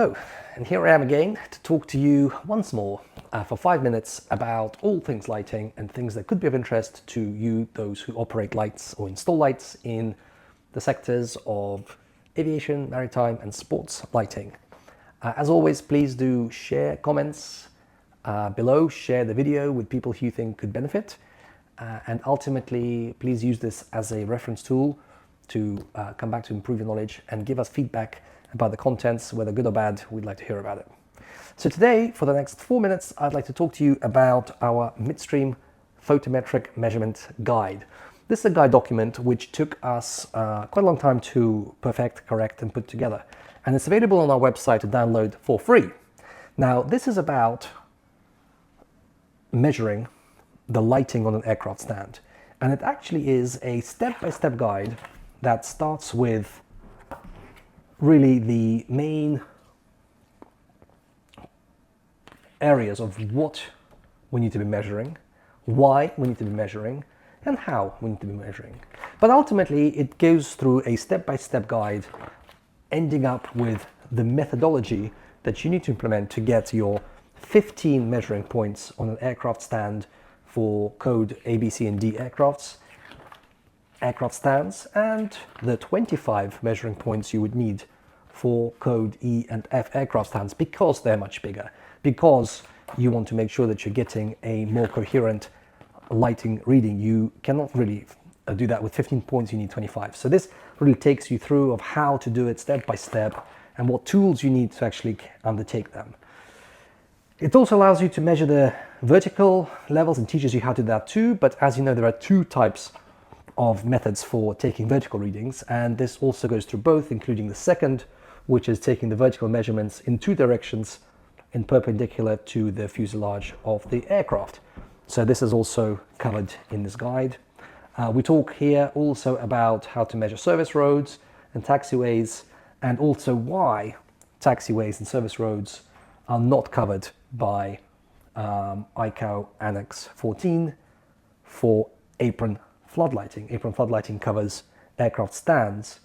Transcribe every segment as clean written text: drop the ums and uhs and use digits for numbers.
Hello, and here I am again to talk to you once more for 5 minutes about all things lighting and things that could be of interest to you, those who operate lights or install lights in the sectors of aviation, maritime and sports lighting. As always, please do share comments below, share the video with people who you think could benefit, and ultimately please use this as a reference tool to come back to improve your knowledge and give us feedback about the contents, whether good or bad. We'd like to hear about it. So today, for the next 4 minutes, I'd like to talk to you about our Midstream Photometric Measurement Guide. This is a guide document which took us quite a long time to perfect, correct and put together. And it's available on our website to download for free. Now, this is about measuring the lighting on an aircraft stand. And it actually is a step-by-step guide that starts with really the main areas of what we need to be measuring, why we need to be measuring, and how we need to be measuring. But ultimately, it goes through a step-by-step guide, ending up with the methodology that you need to implement to get your 15 measuring points on an aircraft stand for code A, B, C, and D aircraft stands, and the 25 measuring points you would need for code E and F aircraft stands, because they're much bigger, because you want to make sure that you're getting a more coherent lighting reading. You cannot really do that with 15 points, you need 25. So this really takes you through of how to do it step by step and what tools you need to actually undertake them. It also allows you to measure the vertical levels and teaches you how to do that too, but as you know, there are two types of methods for taking vertical readings, and this also goes through both, including the second, which is taking the vertical measurements in two directions in perpendicular to the fuselage of the aircraft. So this is also covered in this guide. We talk here also about how to measure service roads and taxiways, and also why taxiways and service roads are not covered by ICAO Annex 14 for apron floodlighting. Apron floodlighting covers aircraft stands,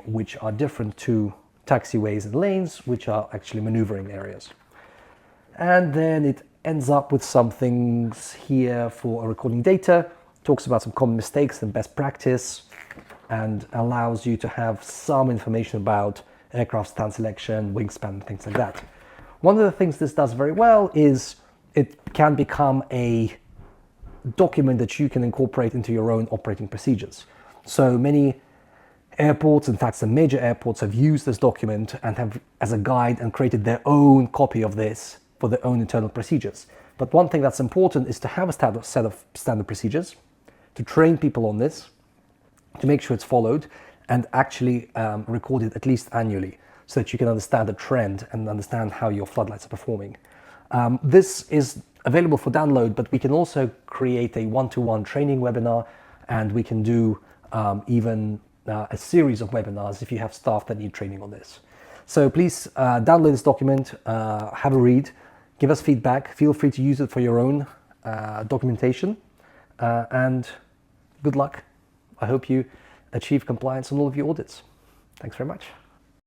which are different to taxiways and lanes, which are actually maneuvering areas. And then it ends up with some things here for recording data, talks about some common mistakes and best practice, and allows you to have some information about aircraft stand selection, wingspan, and things like that. One of the things this does very well is it can become a document that you can incorporate into your own operating procedures. So many airports, in fact some major airports, have used this document and have as a guide and created their own copy of this for their own internal procedures. But one thing that's important is to have a set of standard procedures, to train people on this, to make sure it's followed and actually recorded at least annually, so that you can understand the trend and understand how your floodlights are performing. This is available for download, but we can also create a one-to-one training webinar, and we can do even a series of webinars if you have staff that need training on this. So please download this document, have a read, give us feedback, feel free to use it for your own documentation, and good luck. I hope you achieve compliance on all of your audits. Thanks very much.